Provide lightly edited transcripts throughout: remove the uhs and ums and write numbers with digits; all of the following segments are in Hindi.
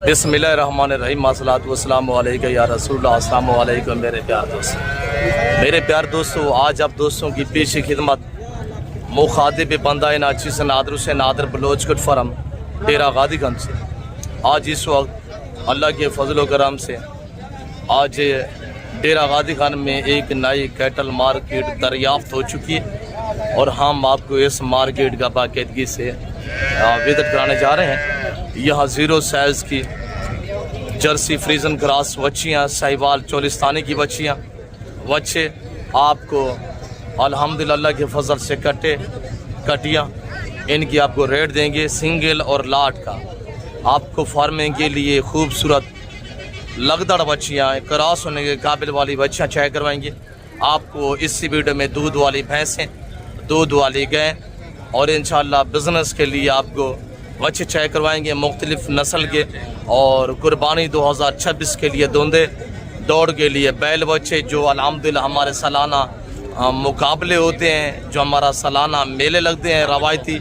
बिस्मिल्लाहिर्रहमानिर्रहीम अस्सलातु वस्सलामु अलैका या रसूलल्लाह। अस्सलामु अलैकुम मेरे प्यार दोस्तों, आज आप दोस्तों की पेश खिदमत मुखातिब बंदा नाचीस नादर से नादर बलोच कुट फरम डेरा गादीगंज से। आज इस वक्त अल्लाह के फजल करम से आज डेरा गादीगंज में एक नई कैटल मार्केट दरियाफ्त हो चुकी है और हम आपको इस मार्केट का बाकायदगी से विजिट कराने जा रहे हैं। यहाँ ज़ीरो साइज़ की जर्सी फ्रीजन क्रॉस बच्चियाँ, साहिवाल चोलिस्तानी की बच्चियाँ बच्चे आपको अल्हम्दुलिल्लाह के फजल से कटियाँ इनकी आपको रेट देंगे। सिंगल और लाट का आपको फार्मिंग के लिए खूबसूरत लगदड़ बच्चियाँ, क्रॉस होने के काबिल वाली बच्चियाँ चेक करवाएंगे। आपको इस वीडियो में दूध वाली भैंसें, दूध वाली गाय और इंशाल्लाह बिज़नेस के लिए आपको बच्चे चेक करवाएंगे मुख्तलिफ नस्ल के। और कुर्बानी 2026 के लिए दोंदे, दौड़ के लिए बैल बच्चे, जो अल्हम्दुलिल्लाह हमारे सालाना मुकाबले होते हैं, जो हमारा सालाना मेले लगते हैं रवायती,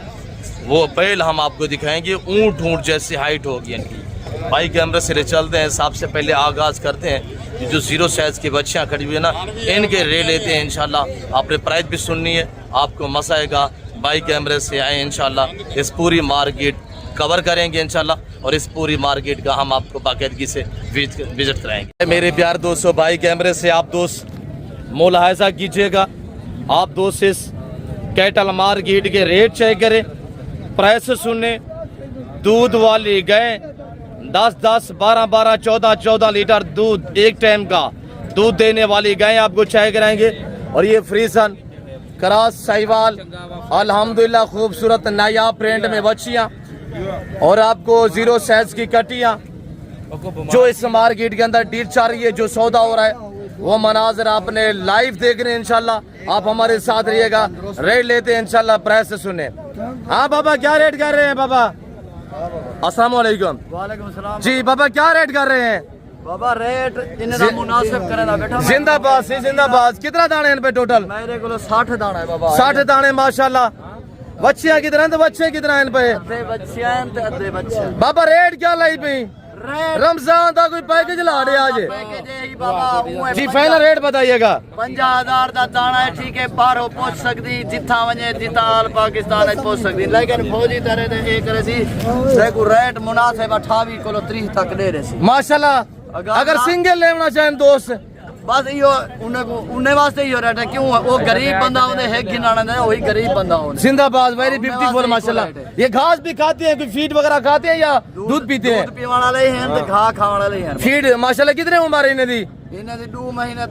वो बैल हम आपको दिखाएंगे। ऊँट जैसी हाइट होगी इनकी। भाई कैमरे से चलते हैं, सबसे पहले आगाज़ करते हैं जो ज़ीरो साइज़ की बच्चियाँ खड़ी हुई है ना, इनके रे लेते हैं इंशाल्लाह। आपने प्राइस भी सुननी है, आपको मज़ा आएगा। भाई कैमरे से आए इंशाल्लाह, इस पूरी मार्केट कवर करेंगे इंशाल्लाह और इस पूरी मार्केट का हम आपको बाकायदगी से विजिट कराएंगे। मेरे प्यार दोस्तों, भाई कैमरे से आप दोस्त मुलाहिजा कीजिएगा। आप दोस्त इस कैटल मार्केट के रेट चेक करें, प्राइस सुने। दूध वाली गाय 10-10, 12-12, 14-14 लीटर दूध एक टाइम का दूध देने वाली गाय आपको चेक कराएंगे। और ये फ्रीजन क्रॉस साहिवाल अल्हम्दुलिल्लाह खूबसूरत नायाब प्रिंट में बच्चियाँ और आपको ज़ीरो साइज़ की कटियाँ जो इस मार्केट के अंदर डील चल रही है, जो सौदा हो रहा है वो मनाजर आपने लाइव देख रहे हैं इंशाल्लाह। आप हमारे साथ रहिएगा, रेट लेते हैं इंशाल्लाह, प्राइस से सुने। हाँ बाबा, क्या रेट कर रहे हैं बाबा? अस्सलाम वालेकुम। वालेकुम सलाम जी बाबा, क्या रेट कर रहे हैं बाबा? रेट इन्हें मुनासिब करेगा बेटा। जिंदाबाद से जिंदाबाद। कितना दाने इन पे टोटल? मेरे को 60 दाना है बाबा। 60 दाने माशाल्लाह। बच्चियाँ कितना, तो बच्चे कितना इन पे? अद्धे बच्चे बाबा रेट क्या लाई पे? रमजान का कोई पैकेज ला रहे आज जी? फाइनल रेट बताइएगा। 50,000 का दाना है, ठीक है। बाहरों पहुंच सकती, जिथा वजे जिथा आल पाकिस्तान पहुंच सकती, लेकिन फौजी तरह एक देखो रेट मुनासिब 28 किलो 30 तक दे रहे माशाल्लाह। अगर सिंगल लेना चाहें दोस्त, बस यो उन्हें वास्ते यो रेट है। क्यों? वो गरीब बंदा उन्हें है गिनाना, वही गरीब बंदा हो। जिंदाबाद, वेरी ब्यूटीफुल माशाल्लाह। ये घास भी खाते हैं, कोई फीड वगैरह खाते हैं या दूध पीते हैं? दूध पीने वाले हैं तो घास खाने वाले हैं। फीड माशाल्लाह। कितने उम्र है इन्हें दी? इन्हें दी 2 महीने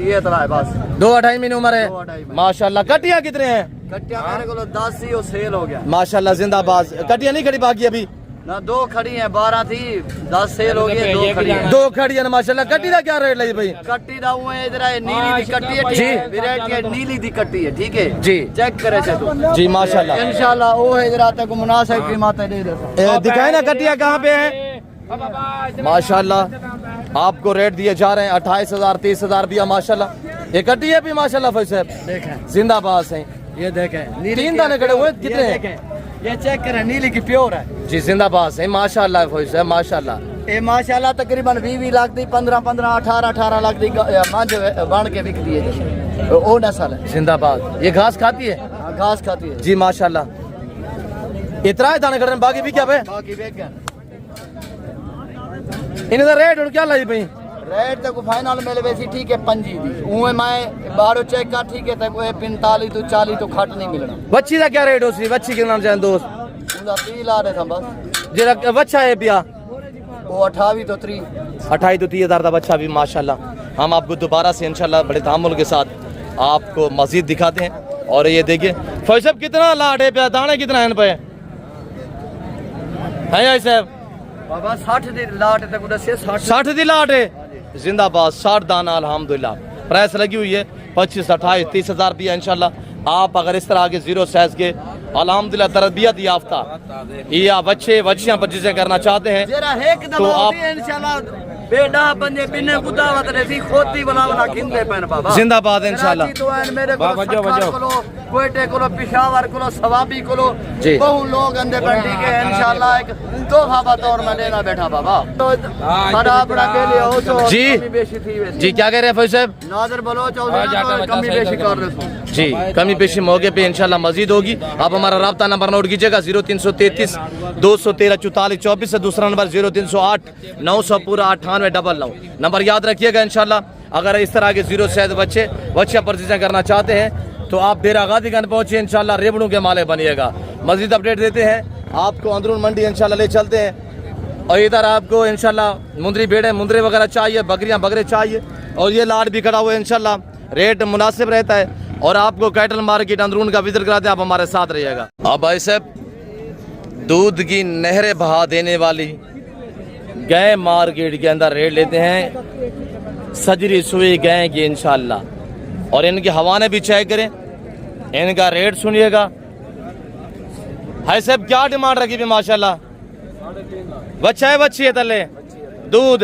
ये तरह है बस। 2-2.5 महीने उम्र है माशाल्लाह। कटियाँ कितने हैं? कटियाँ मेरे को 10 ही सेल हो गया माशाल्लाह। जिंदाबाद। कटियाँ नहीं खड़ी बाकी अभी? ना 2 खड़ी हैं, 12 थी, 10 सेल हो गई। 2 खड़ी हैं। 2 खड़ी है माशाल्लाह। कट्टी का क्या रेट लगी भाई? कट्टी दा वो है इधर नीली दी कट्टी है, ठीक है। वैरायटी है नीली दी कट्टी है, ठीक है जी। चेक करे जी माशाल्लाह। इंशाल्लाह वो है इधर तक मुनासिब कीमत दे देता। दिखाए ना कटिया कहाँ पे है माशाल्लाह। आपको रेट दिए जा रहे हैं 28,000 30,000 दिया माशाल्लाह। ये कटिया भी माशाल्लाह भाई साहब देखें, जिंदाबाद है। ये देखें 3 दाने खड़े हुए, कितने हैं? ये चेक करें, नीली की प्योर है जी। जिंदाबाद है माशाल्लाह भाई साहब माशाल्लाह। ये माशाल्लाह तकरीबन 20 लाख दी, 15 18 लाख दी मंज बन के बिकती है। वो नस्ल है। जिंदाबाद। ये घास खाती है? घास खाती है जी माशाल्लाह। इतना दाने खड़े बाकी भी क्या पे? बाकी बेच गए। इन्हें रेट और क्या लाई भाई? रेट तक फाइनल मिले वैसी, ठीक है 25 दी। उहे मैं बाहरों चेक कर, ठीक है तक 45 तो 40 तो खट नहीं मिलना। बच्ची का क्या रेट हो सी? बच्ची के नाम जान दोस्त? उनका 30 ला रहे थे बस। जरा बच्चा है पिया वो 28 तो 30 28 तो 30,000 का बच्चा भी माशाल्लाह। हम आपको दोबारा से इंशाल्लाह बड़े तामुल के साथ आपको मजीद दिखाते हैं। और ये देखिए फौज साहब, कितना लाट है पिया? दाने कितना है इन पे? है साहब बाबा 60 दी लाट तक उधर से 60 दी लाट है। जिंदाबाद। 60 दाना अल्हम्दुलिल्लाह। प्राइस लगी हुई है 25 28 30,000 भी इंशाल्लाह। आप अगर इस तरह के ज़ीरो साइज़ के अल्हम्दुलिल्लाह तरबियत याफ्ता या बच्चे बच्चियाँ जिसे करना चाहते हैं तो आप बेडा बंदे बिने बुदावत रही खोती बनावना खिंदे पैन बाबा जिंदाबाद इंशाल्लाह। कराची तो आन मेरे को सखार कोलो कोयटे कोलो पेशावर कोलो सवाबी कोलो जी। बहु लोग अंदे पर ठीक है इंशाल्लाह एक तोहफा बतौर में देना बैठा बाबा तो बड़ा बड़ा के लिए हो तो जी। कमी बेशी थी वैसे जी क्या कह रहे हैं फौजी साहब? नाज़र बलोच और कमी बेशी कर रहे हो जी कमी पेशी मौके पे इंशाल्लाह मजीद होगी। आप हमारा रब्ता नंबर नोट कीजिएगा 0333 213 44 24 से दूसरा नंबर 0308 900 पूरा 9899 नंबर याद रखिएगा इंशाल्लाह। अगर इस तरह के 0 से बच्चे परचेज करना चाहते हैं तो आप डेरा गाजीगंज पहुंचे इंशाल्लाह रेवड़ू के माले बनिएगा। मजीद अपडेट देते हैं आपको अंदरून मंडी इंशाल्लाह ले चलते हैं और इधर आपको इंशाल्लाह मुंदरी भेड़े मुंदरे वगैरह चाहिए बकरियां बकरे चाहिए और ये लाड भी खड़ा हुआ है इंशाल्लाह रेट मुनासिब रहता है और आपको कैटल मार्केट अंदरून का विजिट कराते हैं। आप हमारे साथ रहिएगा। अब भाई साहब दूध की नहरें बहा देने वाली गाय मार्केट के अंदर रेट लेते हैं सजरी सुई गाय की इंशाल्लाह और इनके हवाने भी चेक करें इनका रेट सुनिएगा। भाई साहब क्या डिमांड रखी भी माशाल्लाह? बच्चा है बच्ची है तले दूध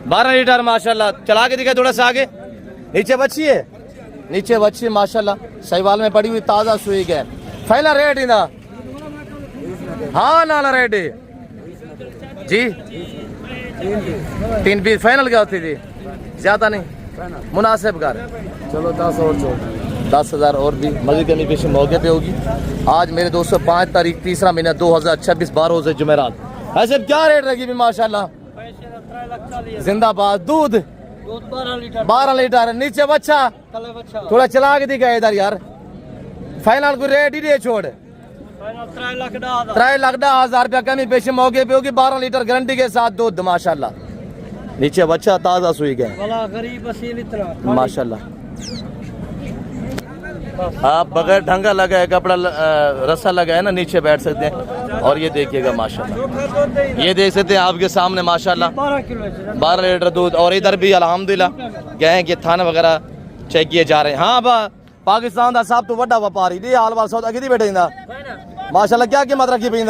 12 लीटर माशाल्लाह। चला के दिखाए थोड़ा सा आगे नीचे बच्ची है नीचे बच्ची माशाल्लाह सहीवाल में पड़ी हुई ताज़ा सुई है। फाइनल रेट इंदा हाँ नाला रेट जी 3 पीस फाइनल क्या होती थी ज्यादा नहीं मुनासिब कर चलो 10 और 10,000 और भी मजीद कमी पेशी मौके पे होगी। आज मेरे दोस्तों 5 तारीख तीसरा महीना 2026 12 से जुमेरात। ऐसे क्या रेट रहेगी भी माशाल्लाह? जिंदाबाद। दूध 12 लीटर नीचे बच्चा थोड़ा चला के दिखा इधर यार। फाइनल को रेट ही दे छोड़ 3,10,000 रुपया कमी पेशी मौके पे होगी। 12 लीटर गारंटी के साथ दूध माशाल्लाह। नीचे बच्चा ताज़ा सुई गए माशाल्लाह। आप बगैर ढंगा लगा है कपड़ा रस्सा लगा है ना नीचे बैठ सकते हैं और ये देखिएगा माशाल्लाह ये देख सकते हैं आपके सामने माशाल्लाह 12 लीटर दूध और इधर भी अल्हम्दुलिल्लाह गए कि थाने वगैरह चेक किए जा रहे हैं। हाँ बा पाकिस्तान का सब तो बड़ा व्यापारी दी हाल वाल सौदा कितनी बैठे माशाल्लाह क्या कीमत रखी पी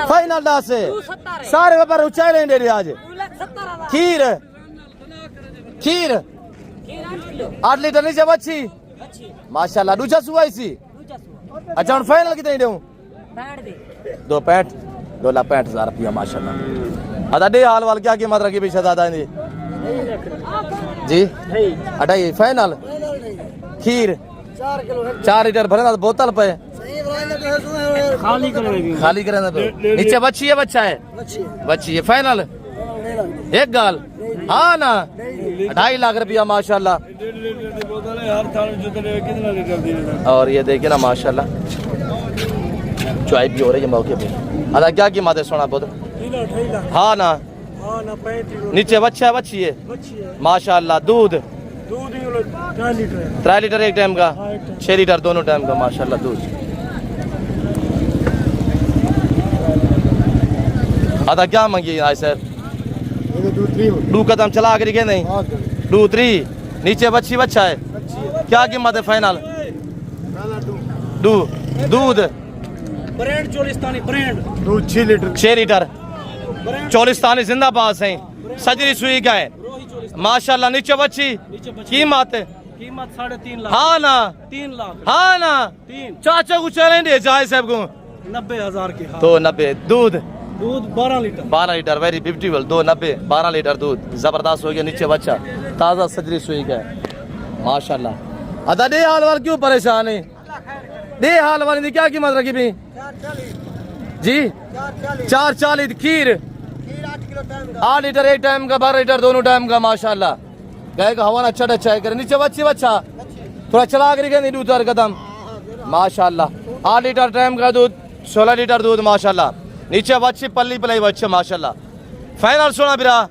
फाइनल 10 से सारे व्यापार ऊंचाई लेंगे आज। खीर खीर 8 लीटर नीचे बच्ची माशाल्लाह दूसरा सुई सी। अच्छा हम फाइनल कितने दूं 2.65 2,65,000 रुपया माशाल्लाह। अदा दे हाल वाल क्या कीमत रखी पीछे दादा ने जी 28 फाइनल। खीर 4 लीटर भरे बोतल पे खाली करें नीचे बच्ची है बच्चा है बच्ची है फाइनल एक गाल हाँ ना 2.5 लाख रुपया माशाल्लाह। और ये देखिए ना माशाल्लाह चाय भी हो रही है मौके पे। अदा क्या कीमत है सोना बहुत हाँ ना नीचे बच्चा है बच्ची है माशाल्लाह। दूध 3 लीटर एक टाइम का 6 लीटर दोनों टाइम का माशाल्लाह दूध। अदा क्या मांगी आज सर 2 कदम चला कर के नहीं 2 3 नीचे बच्ची बच्चा है क्या कीमत है फाइनल? दूध ब्रांड चोलिस्तानी ब्रांड दूध 6 लीटर चोलिस्तानी जिंदाबाद है सजरी सुई का है माशाल्लाह। नीचे बच्ची कीमत कीमत 3.5 लाख हाँ ना 3 लाख हाँ ना 3 चाचा को चलेंगे जाए साहब को 90,000 की तो 90 दूध 12 लीटर वेरी ब्यूटीफुल 290 12 लीटर दूध जबरदस्त हो गया। नीचे बच्चा ताज़ा सजरी सुई का है माशाल्लाह। अदा दे हाल वाल क्यों परेशान है दे हाल वाली क्या कीमत रखी भी जी 440 खीर 8 लीटर एक टाइम का 12 लीटर दोनों टाइम का माशाल्लाह। गाय का हवा अच्छा अच्छा करे नीचे बच्ची बच्चा थोड़ा चला कर नहीं दूध कदम माशाल्लाह। 8 लीटर टाइम का दूध 16 लीटर दूध माशाल्लाह। नीचे बच्ची पल्ली पलाई बच्चे माशाल्लाह। फाइनल सोना बिरा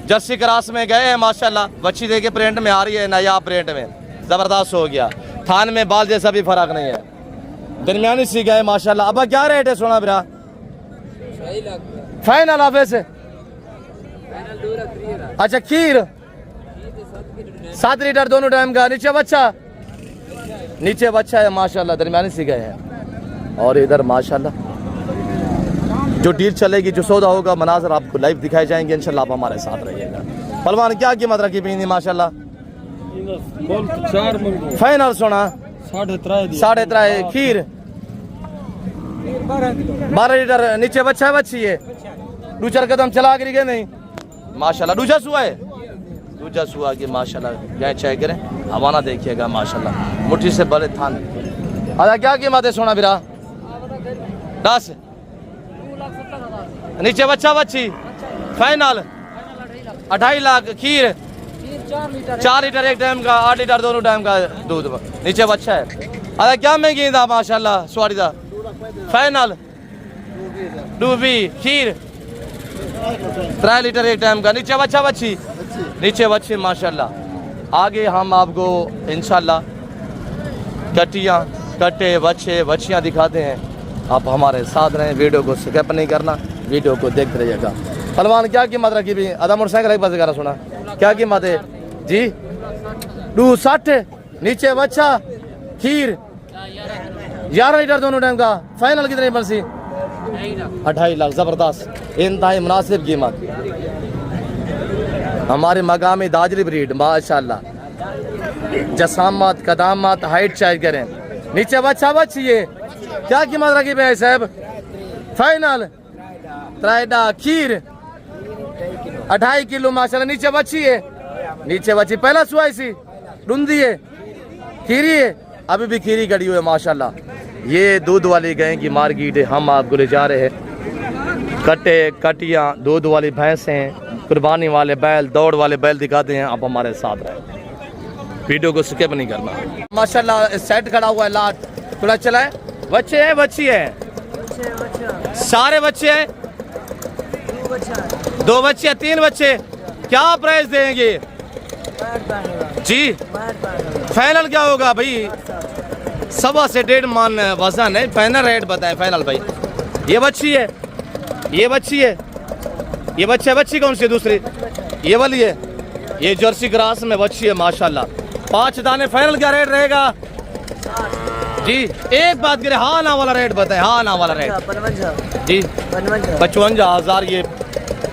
जर्सी क्रास में गए हैं माशाल्लाह। बच्ची देखे प्रिंट में आ रही है नया प्रिंट में जबरदस्त हो गया। थान में बाल जैसा भी फर्क नहीं है दरमियानी सी गए माशाल्लाह। अब क्या रेट है सोना बिरा फाइनल आफे से? अच्छा खीर 7 लीटर दोनों टाइम का नीचे बच्चा है माशाल्लाह दरमियानी सी गए हैं। और इधर माशाल्लाह जो डील चलेगी, जो सौदा होगा, मनाजर आपको लाइव दिखाए जाएंगे इंशाल्लाह। आप हमारे साथ रहिएगा। पहलवान क्या कीमत रखी पीनी माशाल्लाह? फाइनल सोना 3.5 खीर 12 लीटर नीचे बच्चा है, बच्ची है 2-4 कदम चला करी गए नहीं माशाल्लाह। दूजा सुआ है, दूजा सुआ की माशाल्लाह। गाय चेक करें, हवाना देखिएगा माशाल्लाह, मुट्ठी से बड़े थान। अदा क्या कीमत है सोना बिरा? 10 नीचे बच्चा बच्ची फाइनल 2.5 लाख। खीर 4 लीटर एक टाइम का, 8 लीटर दोनों टाइम का दूध। नीचे बच्चा है। अरे क्या महंगी था माशाल्लाह स्वाड़ी दा। फाइनल डूबी खीर 3 लीटर एक टाइम का। नीचे बच्चा बच्ची, नीचे बच्चे माशाल्लाह। आगे हम आपको इंशाल्लाह कटियाँ, कट्टे, बच्चे, बच्चियाँ दिखाते हैं। आप हमारे साथ रहें, वीडियो को स्किप नहीं करना, वीडियो को देखते रहिएगा। पहलवान क्या कीमत रखी भी? आधा मोटरसाइकिल एक पास करा सुना, क्या कीमत है जी? 2.60 नीचे बच्चा खीर 11 लीटर दोनों टाइम का। फाइनल कितने बरसी? 2.5 लाख। जबरदस्त, इंतहाई मुनासिब कीमत। हमारे मकामी दाजरी ब्रीड माशाल्लाह, जसामत, कदामत, हाइट चेक करें। नीचे बच्चा बच्ची है, क्या कीमत रखी भाई साहब? फाइनल 3 खीर 2.5 किलो माशाल्लाह। नीचे बच्ची है, नीचे बच्ची पहला सुआ इसी डूंदी है, खीरी है, अभी भी खीरी कड़ी हुई है माशाल्लाह। ये दूध वाली गाय की मार्केट है, हम आपको ले जा रहे हैं। कट्टे, कटियाँ, दूध वाली भैंसें, कुर्बानी वाले बैल, दौड़ वाले बैल दिखाते हैं। आप हमारे साथ रहें, वीडियो को स्किप नहीं करना। माशाल्लाह सेट खड़ा हुआ है, लाट थोड़ा चला है। बच्चे हैं, बच्ची है, सारे बच्चे हैं, 2 बच्चे, 3 बच्चे। क्या प्राइस देंगे जी? फाइनल क्या होगा भाई? 1.25 से 1.5 मान वजन है, फाइनल रेट बताएं फाइनल भाई। ये बच्ची है, ये बच्ची है, ये बच्चे, बच्ची कौन सी? दूसरी ये वाली है, ये जर्सी ग्रास में बच्ची है माशाल्लाह। 5 दाने। फाइनल क्या रेट रहेगा जी? एक बात करें, हाँ ना वाला रेट बताएं, हाँ ना वाला रेट जी? 55,000। ये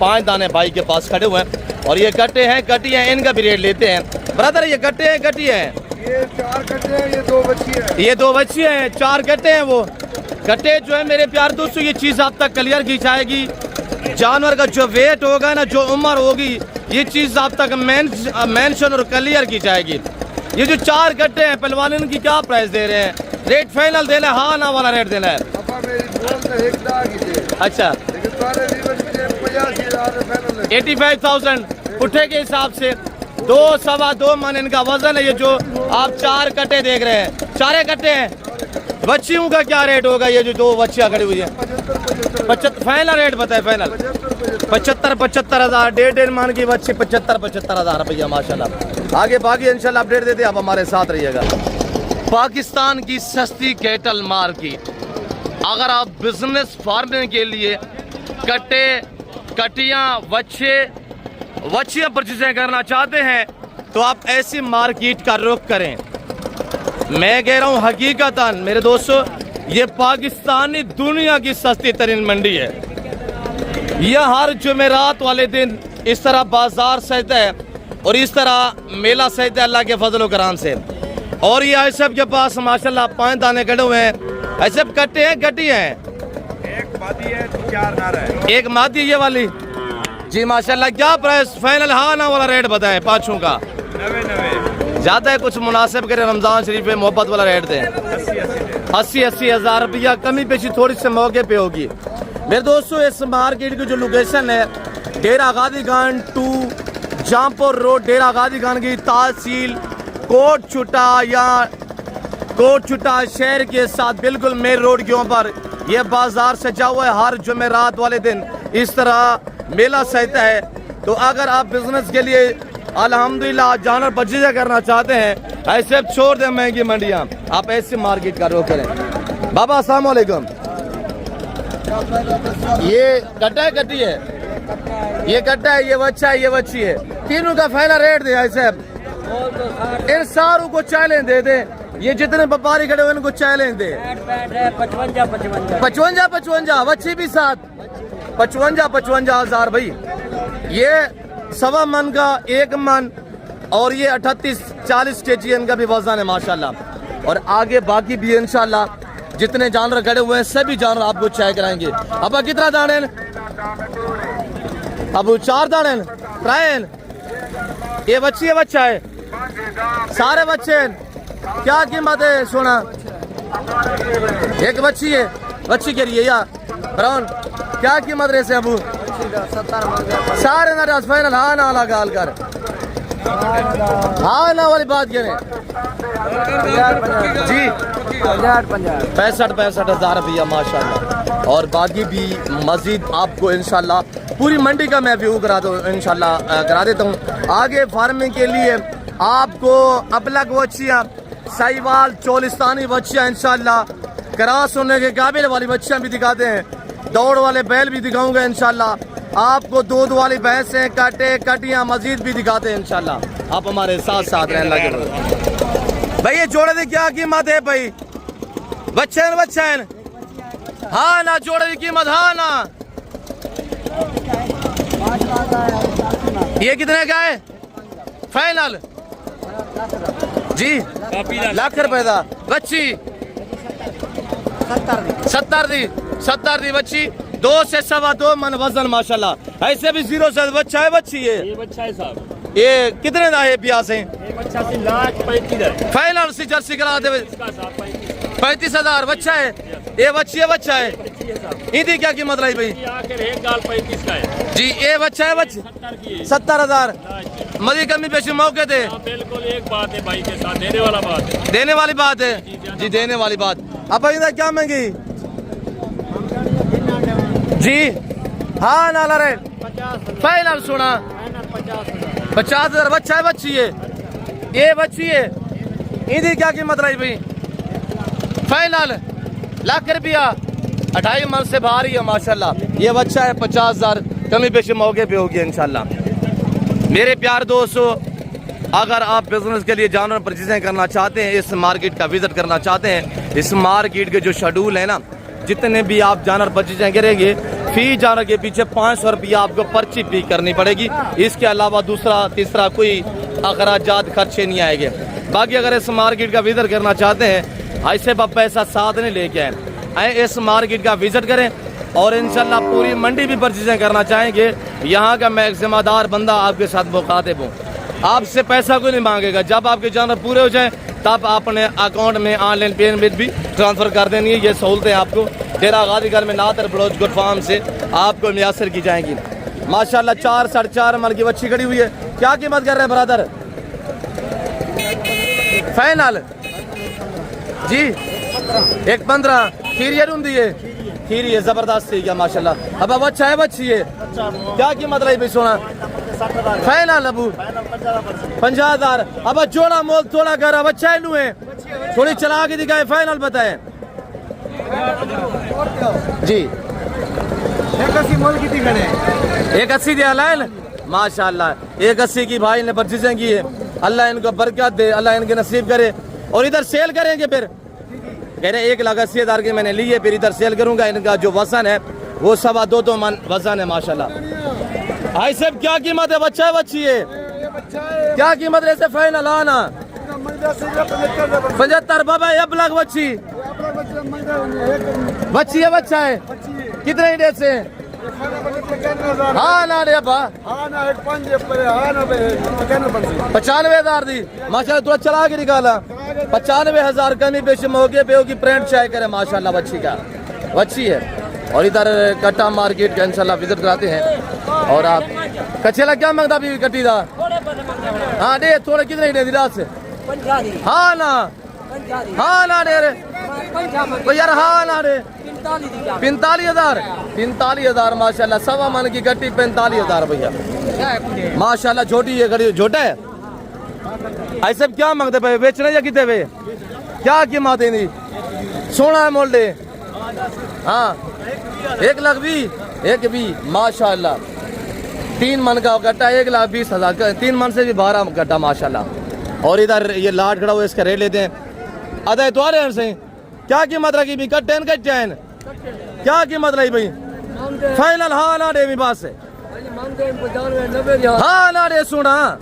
5 दाने भाई के पास खड़े हुए हैं। और ये कट्टे हैं, कटी हैं, इनका भी रेट लेते हैं ब्रदर। ये कट्टे हैं, कटी हैं, ये 4 कट्टे हैं, ये 2 बच्ची है, ये 2 बच्ची हैं, 4 कट्टे हैं। वो कट्टे जो है मेरे प्यार दोस्तों, ये चीज़ आप तक क्लियर की जाएगी। जानवर का जो वेट होगा ना, जो उम्र होगी, ये चीज़ आप तक मेंशन और क्लियर की जाएगी। ये जो 4 कट्टे हैं पहलवान, इनकी क्या प्राइस दे रहे हैं? रेट फाइनल देना है, हाँ ना वाला रेट देना है? अच्छा 85,000 पुट्ठे के हिसाब से 2 सवा 2 मन इनका वजन है। ये जो आप 4 कट्टे देख रहे हैं, 4 कट्टे हैं। बच्चियों का क्या रेट होगा? ये जो 2 बच्चियां खड़ी हुई है 75। फाइनल रेट बताए फाइनल? 75,000। 1.5 मान की बच्ची 75,000 रुपया माशाल्लाह। आगे बाकी इंशाल्लाह अपडेट देते, आप हमारे साथ रहिएगा। पाकिस्तान की सस्ती कैटल मार्केट, अगर आप बिजनेस फार्मिंग के लिए कट्टे, कटियाँ, बच्चियाँ परचेज करना चाहते हैं तो आप ऐसी मार्केट का रुख करें। मैं कह रहा हूँ हकीकतन मेरे दोस्तों, ये पाकिस्तानी दुनिया की सस्ती तरीन मंडी है। यह हर जुमेरात वाले दिन इस तरह बाजार सजता है और इस तरह मेला सजता है अल्लाह के फजल कराम से। और ये ऐसब के पास माशाल्लाह 5 दाने कटे हुए हैं। ऐसब कट्टे हैं, कटी हैं, एक मादी है, 4 नार है। एक मादी ये वाली जी माशाल्लाह। क्या प्राइस फाइनल हाँ ना वाला रेट बताएं? 5 का 90 ज्यादा है, कुछ मुनासिब करें, रमजान शरीफ में मोहब्बत वाला रेट दें। 80 हज़ार रुपया। कमी पेशी थोड़ी से मौके पे होगी मेरे दोस्तों। इस मार्केट की जो लोकेशन है, डेरा गादी खान 2 जामपुर रोड, डेरा गादी खान की तहसील कोट छुटा या कोट छुटा शहर के साथ बिल्कुल मेन रोड के ऊपर ये बाजार सजा हुआ है। हर जुमेरात वाले दिन इस तरह मेला सजता है। तो अगर आप बिजनेस के लिए अल्हम्दुलिल्लाह जानवर परचेज करना चाहते हैं, ऐसे छोड़ दें महंगी मंडियाँ, आप ऐसे मार्केट का रुख करें। बाबा अस्सलाम वालेकुम। ये कट्टा है, कटी है, ये कट्टा है, ये बच्चा है, ये बच्ची है। तीनों का फाइनल रेट दे ऐसे इन सारों को चैलेंज दे दे। ये जितने व्यापारी खड़े हुए इनको चैलेंज दे। 55 बच्ची भी साथ 55,000 भाई। ये 1.25 मन का 1 मन और ये 38-40 kg इनका भी वजन है माशाल्लाह। और आगे बाकी भी इंशाल्लाह जितने जानवर खड़े हुए हैं सभी जानवर आपको चेक कराएंगे। अब कितना दाने अब 4 दाने ट्रायन। ये बच्ची है बच्चा है सारे बच्चे हैं। क्या कीमत है सोना? एक बच्ची है बच्ची के लिए या ब्राउन क्या कीमत रहे से अबू? सारे ना फाइनल हाँ ना लगा हाल कर हाँ ना वाली बात करें जी 65,000 रुपया माशाल्लाह। और बाकी भी मजीद आपको इंशाल्लाह पूरी मंडी का मैं व्यू करा दूँ इंशाल्लाह करा देता हूँ। आगे फार्मिंग के लिए आपको अपलग बच्चियाँ साहिवाल चोलिस्तानी बच्चियाँ इंशाल्लाह क्रॉस होने के काबिल वाली बच्चियाँ भी दिखाते हैं। दौड़ वाले बैल भी दिखाऊंगा इंशाल्लाह। आपको दूध वाली भैंसें काटे कटियाँ मजीद भी दिखाते हैं इंशाल्लाह। आप हमारे साथ साथ रहने लगे भाई। ये जोड़े की क्या कीमत है भाई? बच्चन हाँ ना जोड़े की कीमत हाँ ना। ये कितने का है फाइनल जी? लाख रुपए का बच्ची 70 दी बच्ची 2 से 2.25 मन वजन माशाल्लाह। ऐसे भी 0 से बच्चा है बच्ची ये बच्चा है साहब। ये कितने का है प्यास है? ये बच्चा से लाख 35 फाइनल सी जर्सी करा दे 35,000 बच्चा है। ये बच्ची है बच्चा है इनकी क्या कीमत रही भाई? आखिर एक गाल 35 का है जी। ये बच्चा है बच्चे 70,000 मरी कमी पेशी मौके थे। बिल्कुल एक बात है भाई के साथ देने वाला बात है। देने वाली बात है जी देने वाली बात। अब इधर क्या महंगी जी? हाँ नाला रे फाइनल सुना 50,000 बच्चा है बच्ची है ये बच्ची है इनकी क्या कीमत रही भाई? फाइनल लाख रुपया 28 मन से बाहर ही है माशाल्लाह। ये बच्चा है 50,000 कमी पेशी मौके पे होगी इंशाल्लाह। मेरे प्यार दोस्तों अगर आप बिजनेस के लिए जानवर परचेजिंग करना चाहते हैं इस मार्केट का विजिट करना चाहते हैं इस मार्केट के जो शेड्यूल है ना जितने भी आप जानवर परचेजिंग करेंगे फी जानवर के पीछे 500 रुपया आपको पर्ची पे करनी पड़ेगी। इसके अलावा दूसरा तीसरा कोई अखराजात खर्चे नहीं आएंगे। बाकी अगर इस मार्केट का विजिट करना चाहते हैं ऐसे पैसा साथ नहीं लेके आए इस मार्केट का विजिट करें। और इंशाल्लाह पूरी मंडी भी परचेजिंग करना चाहेंगे यहाँ का मैं एक जिम्मेदार बंदा आपके साथ मुखातिब हूँ। आपसे पैसा कोई नहीं मांगेगा। जब आपके जानवर पूरे हो जाए तब अपने अकाउंट में ऑनलाइन पेमेंट भी ट्रांसफर कर देनी है। ये सहूलतें आपको डेरा गाजीगढ़ में नातर बलोच गुड फार्म से आपको मुयसर की जाएंगी माशाल्लाह। 4 साढ़े 4 मन की बच्ची खड़ी हुई है। क्या कीमत कर रहे हैं ब्रदर? फाइनल जी 1.15 खीरियर होंगी है खीरी है जबरदस्त है माशाल्लाह। अब बच्चा है बच्ची है क्या कीमत रही भाई सोना? फाइनल अबू 50,000। अब जोड़ा मोल थोड़ा कर बच्चा है थोड़ी चला के दिखाए फाइनल बताए जी। 81 मोल की दिखने 81 दिया लाइन माशाल्लाह। 81 की भाई ने परचेजिंग की है। अल्लाह इनको बरकत दे अल्लाह इनके नसीब करे। और इधर सेल करेंगे फिर कह रहे 1,80,000 की मैंने ली है फिर इधर सेल करूंगा। इनका जो वजन है वो 2.25 मन वजन है माशाल्लाह। भाई साहब क्या कीमत है? बच्चा है बच्ची है क्या कीमत है? फाइनल आना 75 बाबा अब लग बच्ची है बच्चा है कितने डेट से? हाँ ना रे अब्बा 95,000 दी माशाल्लाह। थोड़ा चला के निकाला 95,000 कमी पेश मौके पे होगी। प्रिंट चाय करे माशाल्लाह बच्ची का बच्ची है। और इधर कट्टा मार्केट का इंशाल्लाह विजिट कराते हैं। और आप कच्चे लग क्या मंगता भी कट्टी दा? हाँ दे थोड़े कितने दे दी रात से? हाँ ना दे रे यार हाँ ना दे 45,000 माशाल्लाह। 1.25 मन की गट्टी 45,000 भैया माशाल्लाह। छोटी है गड़ी छोटा है ऐसे क्या मांगते पे बेचने या कितने पे क्या कीमत है? सोना है मोल दे हाँ 1,20,000 माशाल्लाह। 3 मन का गट्टा 1,20,000 3 मन से भी 12 गट्टा माशाल्लाह। और इधर ये लाट खड़ा हुआ इसका रेट लेते हैं आधा तो आ रहे हैं से। क्या कीमत रखी भी कट्टे क्या कीमत रही भाई? फाइनल हाँ ना दे मेरे पास हाँ ना दे सुना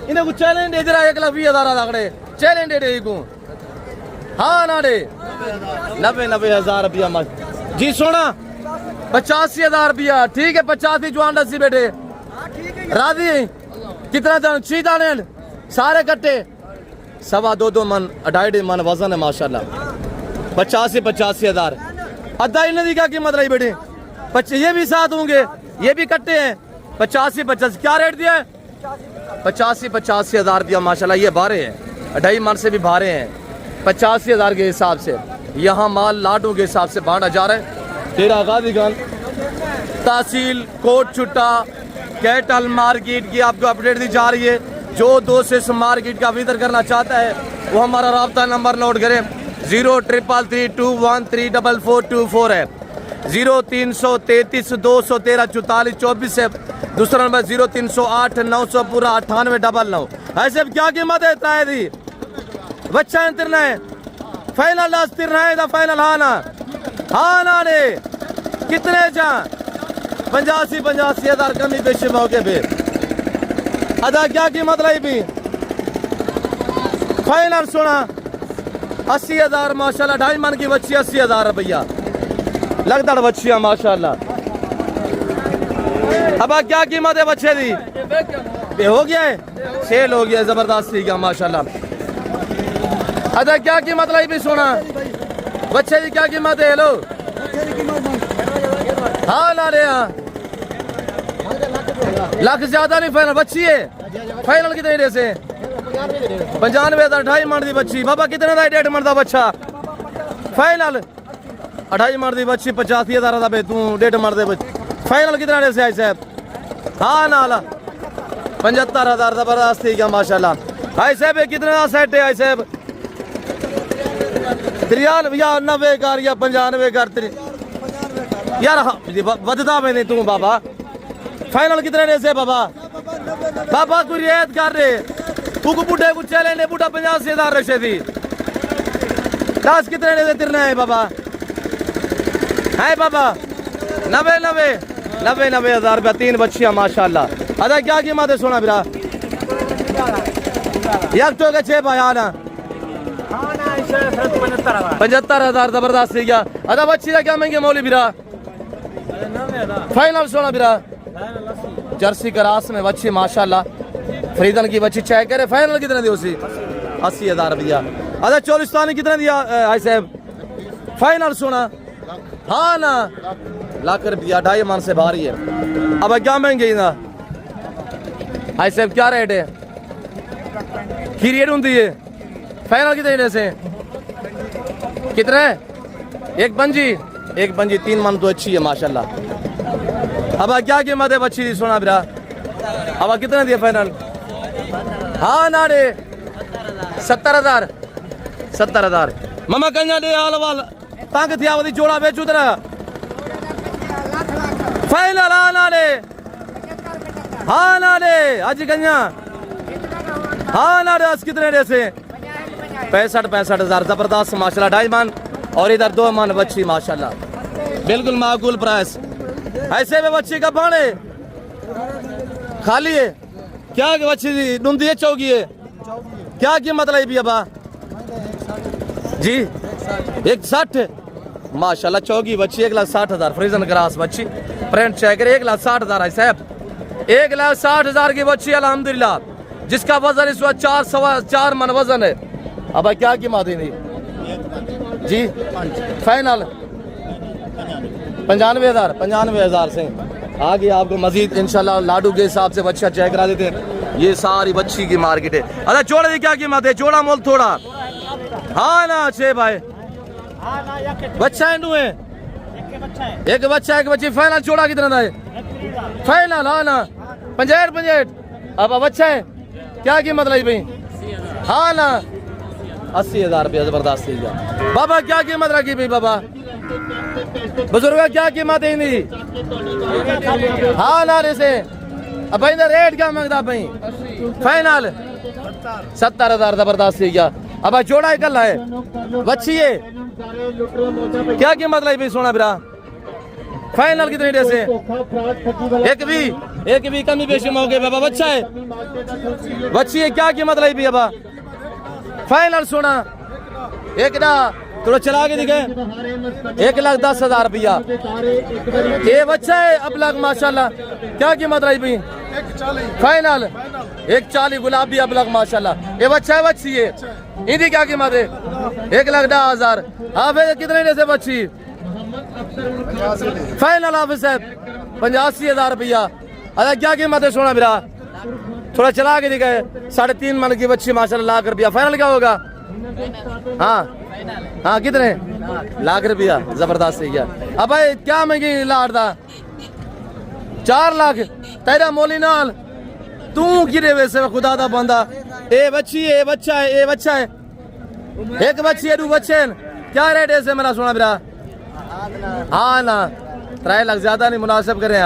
इन्हें कुछ चैलेंज दे जरा 1,20,000 आंकड़े चैलेंज दे को हाँ ना दे 90,000 रुपया मत जी सोना 85,000 रुपया ठीक है 85 जवान 80 बेटे राजी कितना जान 6 दाने सारे कट्टे 2.25 मन 2.5 मन वजन है माशाल्लाह 85,000 अद्धा इन्हें क्या कीमत रही बेटे ये भी साथ होंगे ये भी कट्टे हैं 85 क्या रेट दिया है 85,000 रुपया माशाल्लाह ये भारे हैं 2.5 मन से भी भारे हैं 85,000 के हिसाब से यहाँ माल लाटों के हिसाब से बांटा जा रहा है। तेरा गाजीगंज तहसील कोट छुट्टा कैटल मार्केट की आपको अपडेट दी जा रही है। जो दोस्त इस मार्केट का विजिट करना चाहता है वो हमारा राब्ता नंबर नोट करें 0333213424 है 0333 है दूसरा नंबर 0308 900 पूरा 9899 ऐसे क्या कीमत है इतना दी बच्चा तिरना है फाइनल लास्ट तिरना है फाइनल हाँ ना रे कितने जा 85,000 कमी पेशी मौके पे अदा क्या कीमत रही भी फाइनल सुना 80,000 माशाल्लाह 2.5 मन की बच्ची 80,000 रुपया लगता बच्चियां माशाल्लाह। अब क्या कीमत है बच्चे दी हो गया है सेल हो गया जबरदस्त ठीक है माशाल्लाह। अदा क्या कीमत लाई भी सोना बच्चे की क्या कीमत है हेलो हाँ ना रे हाँ लाख ज्यादा नहीं फाइनल बच्ची है फाइनल कितने दे से 95,000 2.5 मन दी बच्ची बाबा कितने का 1.5 मन का बच्चा फाइनल 2.5 मन दी बच्ची 85,000 का तू 1.5 मन दे फाइनल कितना दे से आई साहब हाँ नाला 75,000 जबरदस्त ठीक है माशाल्लाह। आई साहब कितने का सेट है आई साहब 93 या 90 कर या 95 कर यार बददा में नहीं तू बाबा फाइनल कितने दे से बाबा बाबा तू रियायत कर रहे तू को बूढ़े को चले ने बूढ़ा 85,000 रखे थी 10 कितने दे तिरना है बाबा है बाबा 90,000 रुपया 3 बच्चियां माशाल्लाह। अदा क्या कीमत है सोना बिरा एक तो के 6 भाई ना 75,000 जबरदस्त ठीक है। अदा बच्ची का क्या महंगे मौली बिरा फाइनल सोना बिरा जर्सी क्रास में बच्ची माशाल्लाह फरीदन की बच्ची चेक करे फाइनल कितने दी उसी 80,000 रुपया। अदा चोलिस्तानी कितने दिया आई साहब फाइनल सोना हाँ ना लाख रुपया 2.5 मन से भारी है। अब क्या महंगे ना आई साहब क्या रेट है खीरी रेट होती है फाइनल कितने से कितने एक पंजी 3 मन तो अच्छी है माशाल्लाह। अब क्या कीमत है बच्ची सोना बिरा अब कितने दिए फाइनल हाँ ना रे 70,000 ममा कन्या दे हाल वाल तंग थी आवती जोड़ा बेचू तेरा फाइनल हाँ ना रे आज कन्या हाँ ना रे कितने रे से 65,000 जबरदस्त माशाल्लाह 2.5 मन और इधर 2 मन बच्ची माशाल्लाह बिल्कुल माकूल प्राइस। ऐसे में बच्ची का भाड़े खाली है क्या बच्ची डूंदी है चौकी है क्या कीमत लाई भी अबा जी 160 माशाल्लाह चौकी बच्ची 1,60,000 फ्रीजन क्रास बच्ची प्रिंट चेक करे 1,60,000 है साहब 1,60,000 की बच्ची अल्हम्दुलिल्लाह जिसका वजन इस वक्त 4 मन वजन है। अब क्या कीमत है जी फाइनल 95,000 से आगे आपको मजीद इंशाल्लाह लाडू के हिसाब से बच्चा चेक करा देते हैं। ये सारी बच्ची की मार्केट है। अच्छा जोड़े की क्या कीमत है जोड़ा मोल थोड़ा हाँ ना 6 भाई बच्चा है है एक बच्चा एक बच्ची फाइनल जोड़ा कितना है फाइनल हाँ ना 65 अब बच्चा है क्या कीमत लाई भाई हाँ ना 80,000 रुपया जबरदस्त बाबा क्या कीमत रखी भाई बाबा बुजुर्ग क्या कीमत है नहीं हाँ ना रे से अब भाई रेट क्या मांगता भाई फाइनल 70,000 जबरदस्त अब जोड़ा ही कल है बच्ची है क्या कीमत लाई भाई सोना बिरा फाइनल कितने डे से एक भी कमी बेशी मौके बाबा बच्चा है बच्ची है क्या कीमत रही भी बाबा फाइनल सोना एक ना थोड़ा चला के दिखे 1,10,000 रुपया ये बच्चा है अब लग माशाल्लाह क्या कीमत रही भी फाइनल 1,40 गुलाबी अब लग माशाल्लाह ये बच्चा है बच्ची है इनकी क्या कीमत है 1,10,000 हाफिज कितने डे से बच्ची फाइनल हाफिज साहब 85,000 रुपया अच्छा क्या कीमत है सोना मेरा थोड़ा चला के दिखाए 3.5 मन की बच्ची माशाल्लाह लाख रुपया फाइनल क्या होगा हाँ कितने लाख रुपया जबरदस्त है क्या अब भाई क्या महंगी लाड़ दा 4 लाख तेरा मोली नाल तू गिरे वैसे खुदा दा बंदा ए बच्ची है बच्चा है एक बच्ची है 2 बच्चे क्या रेट है मेरा सोना मेरा हाँ ना 3 लाख ज्यादा नहीं मुनासिब करे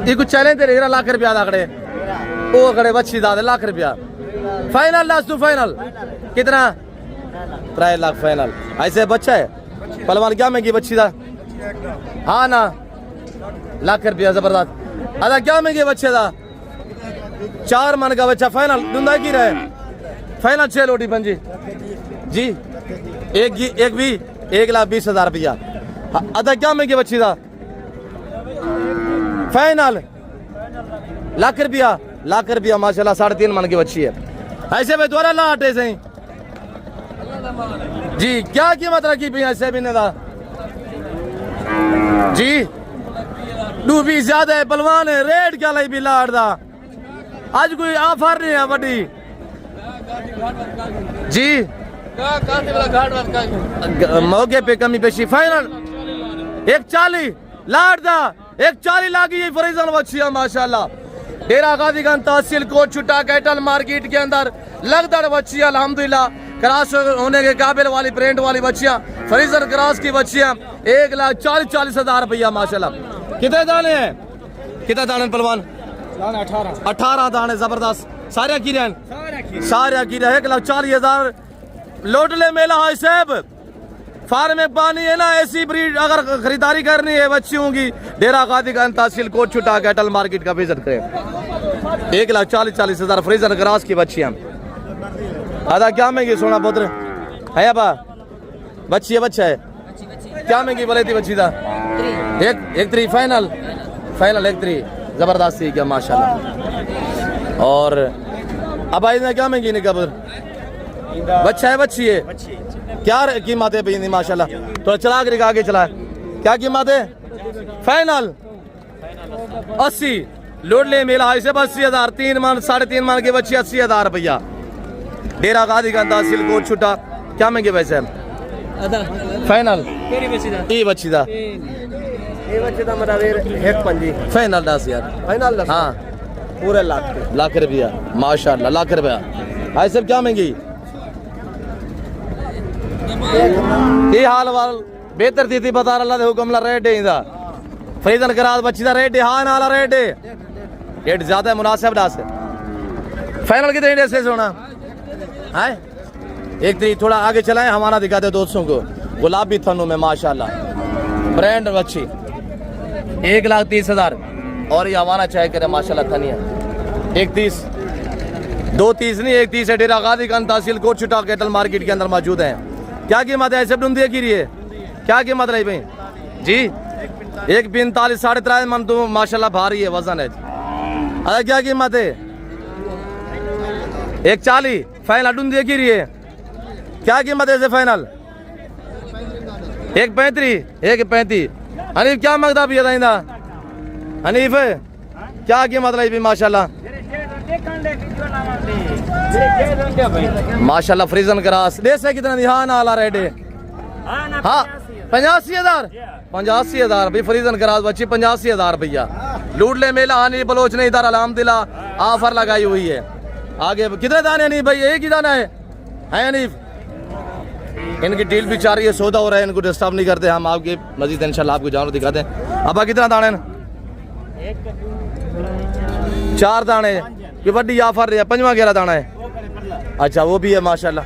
ये कुछ चैलेंज तेरे 1 लाख रुपया दाखड़े वो खड़े बच्ची दादे लाख रुपया फाइनल लास्ट टू फाइनल कितना 3 लाख फाइनल ऐसे बच्चा है पलवान क्या महंगी बच्ची दा हाँ ना लाख रुपया जबरदस्त अदा क्या महंगी बच्चे दा 4 मन का बच्चा फाइनल दुंदा की रहे फाइनल 6 लोटी पंजी जी एक भी 1,20,000 रुपया अदा क्या महंगी बच्ची दा फाइनल लाख रुपया माशाल्लाह 3.5 मन की बच्ची है ऐसे भाई द्वारा ला आटे से जी क्या कीमत रखी भी ऐसे भी नहीं जी डूबी ज्यादा है पलवान है रेट क्या लाई भी लाड़ दा आज कोई ऑफर नहीं है बड़ी जी मौके पे कमी पेशी फाइनल 1,40 लाड़ दा 1,40 लागी ये फरीजन बच्ची है माशाल्लाह डेरा गाजीगंज तहसील कोट छुट्टा कैटल मार्केट के अंदर लगदड़ बच्चियां अल्हम्दुलिल्लाह क्रॉस होने के काबिल वाली प्रिंट वाली बच्चियां फ्रीजर क्रॉस की बच्चियां 1,40,000 रुपया माशाल्लाह कितने दाने हैं कितने दाने पलवान 18 दाने जबरदस्त सारे की रहन सारे की रहे 1,40,000 लोटले मेला है साहब फार्म में पानी है ना ऐसी ब्रीड अगर खरीदारी करनी है बच्चियों की डेरा गाजीगंज तहसील कोट छुट्टा कैटल मार्केट का विजिट करें 1,40,000 फ्रीजर ग्रास की बच्चियां आधा क्या महंगी सोना पुत्र है बा बच्ची है बच्चा है क्या महंगी बोले थी बच्ची था 1,3 फाइनल 1,3 जबरदस्त थी क्या माशाल्लाह और अब आई क्या महंगी नहीं कब बच्चा है बच्ची है क्या कीमत है भाई माशाल्लाह तो चला कर आगे चला क्या कीमत है फाइनल 80 लोड ले मेला ऐसे 80,000 3 मन 3.5 मन की बच्ची 80,000 रुपया डेरा गाजीगंज तहसील कोट छुट्टा क्या महंगे वैसे फाइनल ये बच्ची दा मेरा 1,5 फाइनल 10 यार फाइनल हाँ पूरे लाख रुपया माशाल्लाह लाख रुपया ऐसे क्या महंगी ये हाल वाल बेहतर थी बता रहा हुक्म ला रेट है फरीदन कराज बच्ची दा रेट हाँ नाला रेट ज्यादा मुनासिब डास फाइनल कितने डेट से सोना है 1,3 थोड़ा आगे चलाएं हमारा दिखाते दोस्तों को गुलाबी थनों में माशाल्लाह ब्रांड बच्ची 1,30,000 और ये हमारा चाहे करे माशाल्लाह थनिया 1,30 2,30 नहीं 1,30 है डेरा गाजीगंज तहसील कोट छुट्टा कैटल मार्केट के अंदर मौजूद है क्या कीमत है ऐसे ढूंढिए की रही क्या कीमत रही भाई जी 1,45 3.5 मन तो माशाल्लाह भारी है वजन है अरे क्या कीमत है 1,40 फाइनल ढूंढिए की रही क्या कीमत है फाइनल 1,35 हनीफ क्या मंगता भी था हनीफ क्या कीमत रही भी माशाल्लाह माशाल्लाह फ्रीजन क्रास देश है कितना हाँ नाला रेट हाँ 85,000 भाई फ्रीजन क्रास बच्ची 85,000 रुपया लूट ले मेला हनी बलोच नहीं इधर अल्हम्दुलिल्लाह ऑफर लगाई हुई है आगे कितने दाने नहीं भाई एक ही दाना है हनीफ इनकी डील भी चाह रही है सौदा हो रहा है इनको डिस्टर्ब नहीं करते हम आपके मजीद इंशाल्लाह आपको जानवर दिखाते हैं अब कितना दाने 4 दाने ये बड़ी ऑफर है 5वां 11 दाना है अच्छा वो भी है माशाल्लाह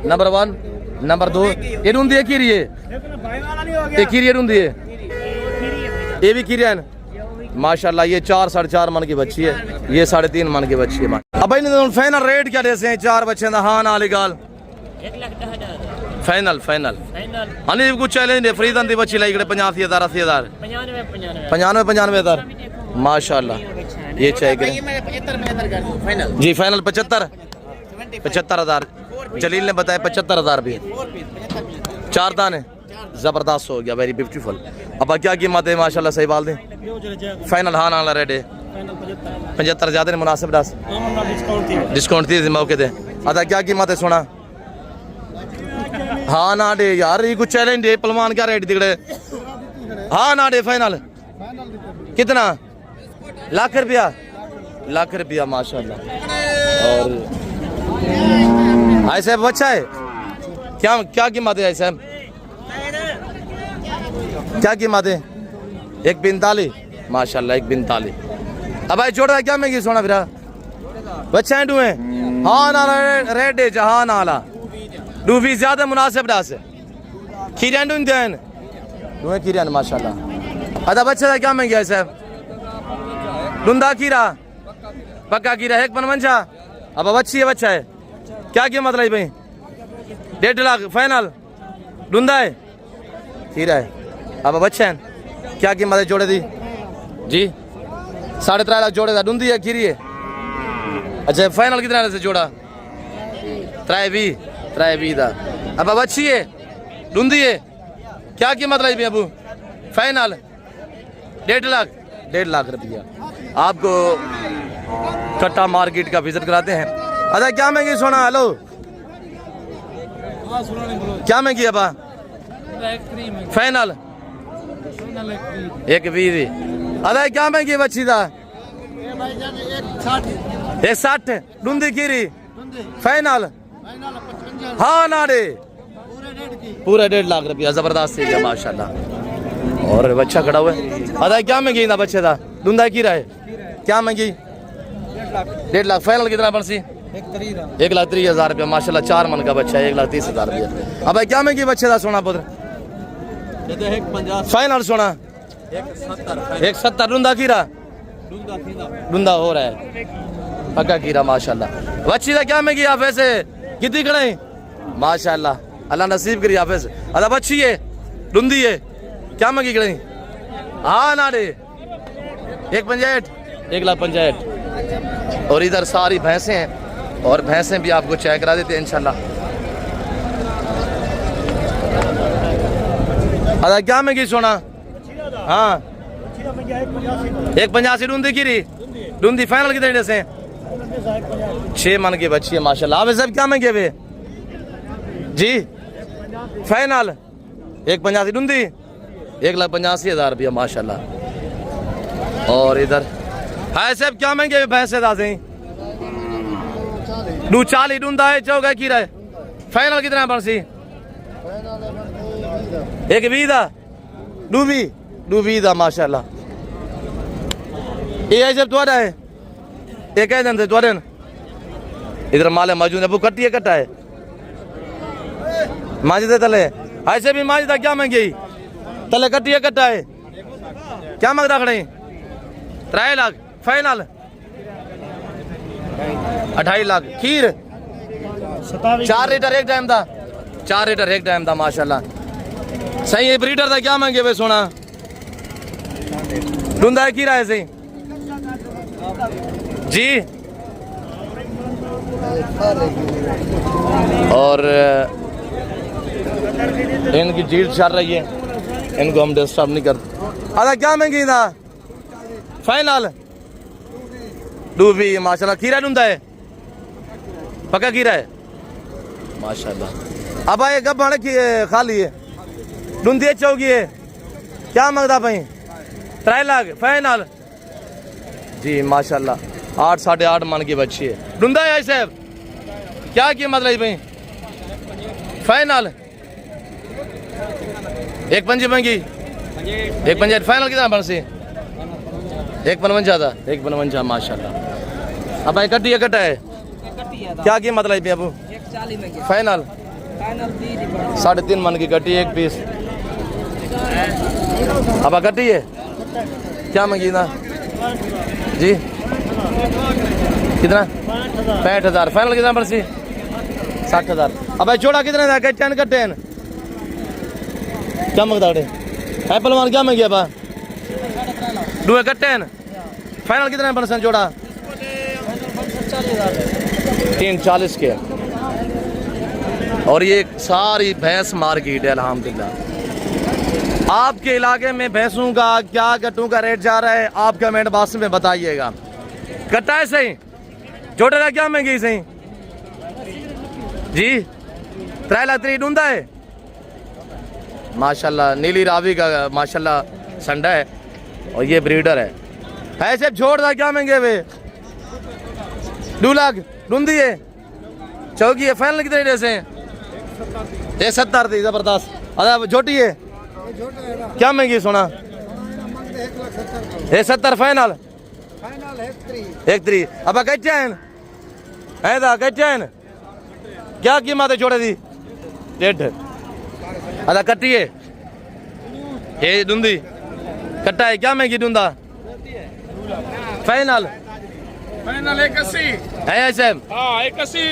नंबर 1 नंबर 2 ये ढूंढी है की रही है ढूंढी है ये भी खीरियन माशाल्लाह। ये 4 साढ़े 4 मन की बच्ची है, ये 3.5 मन की बच्ची है। अब भाई फाइनल रेट क्या देते हैं 4 बच्चे का? हाँ नाली गाल 1,10,000 फाइनल फाइनल हनी कुछ चैलेंज है फरीदन दी बच्ची लाई 85,000 80,000 95,000 माशाल्लाह। ये चाहिए जी फाइनल 75,000 जलील ने बताया 75,000 भी 4 दाने जबरदस्त हो गया, वेरी ब्यूटीफुल। अब क्या कीमत है माशाल्लाह? सही बाल दें फाइनल हाँ नाला रेट है 75 ज्यादा नहीं मुनासिब डास डिस्काउंट थी मौके दे। अदा क्या कीमत है सोना? हाँ ना डे यार ये कुछ चैलेंज है पलवान क्या रेट दिखड़े? हाँ ना डे फाइनल कितना? लाख रुपया माशाल्लाह। और ऐसे बच्चा है क्या कीमत है ऐसे? क्या कीमत है? 1,45 माशाल्लाह 1,45। अब भाई छोड़ रहा क्या महंगी सोना फिर बच्चा है डूए? हाँ नाला रेड है हाँ नाला डूबी ज्यादा मुनासिब डास खीरियन डूए खीरियन माशाल्लाह। अदा बच्चे का क्या महंगी है साहब? डूंदा खीरा पक्का खीरा 1,55। अब बच्ची है बच्चा है क्या कीमत रही भाई? 1.5 लाख फाइनल डूंदा है खीरा है। अब बच्चा है क्या कीमत है जोड़े दी जी? 3.5 लाख जोड़े था डूंदी है खीरी है। अच्छा फाइनल कितना से जोड़ा? 3,20 था। अब अच्छी है डूंदी है क्या कीमत रही अबू? फाइनल 1.5 लाख रुपया। आपको कट्टा मार्केट का विजिट कराते हैं। अरे क्या महंगी सोना? हेलो क्या महंगी है बा? फाइनल 1,20। अरे क्या महंगी है बच्ची था? 1,60 डूंदी खीरी फाइनल हाँ नाड़े पूरा 1.5 लाख रुपया जबरदस्त है माशाल्लाह। और बच्चा खड़ा हुआ है। अदा क्या महंगी ना बच्चे था? डूंदा खीरा है क्या महंगी? 1.5 लाख फाइनल कितना पड़सी? 1,30,000 रुपया माशाल्लाह। 4 मन का बच्चा है 1,30,000 रुपया। अब भाई क्या महंगी बच्चे था सोना पुत्र? फाइनल सोना 1,70 डूंदा खीरा डूंदा हो रहा है पक्का खीरा माशाल्लाह। बच्ची का क्या महंगी आप वैसे कितनी खड़े माशाल्लाह अल्लाह नसीब करी आप वैसे? अदा बच्ची है डूंदी है क्या महंगी खड़े? हाँ ना डे 1,65 और इधर सारी भैंसें हैं और भैंसें भी आपको चेक करा देते हैं इंशाल्लाह। अदा क्या महंगी सोना? हाँ 1,85 डूंदी खीरी डूंदी फाइनल कितने से? 6 मन की बच्ची है माशाल्लाह। आप सब क्या महंगे वे जी? फाइनल 1,85 डूंदी 1,85,000 रुपया माशाल्लाह। और इधर है सब क्या महंगे भैंसे दासे? 40 डूंदा है चौका खीरा है फाइनल कितना बरसी? 1,20 डूबी था माशाल्लाह। ये जब तुम्हारा है ये कह देते तुम्हारे इधर माले मौजूद है वो कट्टी है कट्टा है माजिदे तले ऐसे भी माजिदा क्या महंगी तले कट्टी है कट्टा है क्या मंग रख रहे? 3 लाख फाइनल 2.5 लाख खीर 4 लीटर एक टाइम था 4 लीटर एक टाइम था माशाल्लाह। सही है ब्रीडर था क्या महंगे वे सोना? डूंदा है खीरा है सही जी। और इनकी जीत चल रही है इनको हम डिस्टर्ब नहीं करते। अदा क्या महंगी था? फाइनल डूबी माशाल्लाह। खीरा डूंदा है पक्का खीरा है माशाल्लाह। अब आए कब बने खाली है डूंदी चौकी है क्या मंगता भाई? 3 लाख फाइनल जी माशाल्लाह। 8 साढ़े 8 मन की बच्ची है डूंदा है साहब क्या कीमत रही भाई? फाइनल 1,50 महंगी 1,50 फाइनल कितना बरसी? 1,55 था 1,55 माशाल्लाह। अब भाई कट्टी है कट्टा है क्या कीमत रही भाई अबू? फाइनल 3.5 मन की कट्टी 1 पीस। अब कट्टी है क्या मंगी ना जी? कितना? 65,000। फाइनल कितना पड़सी? 60,000। अब जोड़ा कितने का? कट्टे कट्टे क्या मंगता है पहलवान? क्या मंगी अब? 2 कट्टे। फाइनल कितने परसेंट जोड़ा? 340 के। और ये सारी भैंस मार्केट है अल्हम्दुलिल्लाह। आपके इलाके में भैंसों का क्या कट्टों का रेट जा रहा है आप कमेंट बॉक्स में बताइएगा। कट्टा है सही? जोड़े का क्या महंगी सही जी? 3 लाख 3 ढूंढा है माशाल्लाह। नीली रावी का माशाल्लाह संडा है और ये ब्रीडर है। ऐसे छोड़ दा क्या महंगे वे? 2 लाख ढूंढी है चौकी है। फाइनल कितने रेट से? 70 थी जबरदस्त। अदा छोटी है क्या महंगी सोना? 70 फाइनल 1 अब कच्चैन कच्चैन क्या कीमत है छोड़े दी? 1.5 अदा कट्टी है ये डूंदी कट्टा है क्या महंगी डूंदा? फाइनल 81 है ऐसे? हाँ 81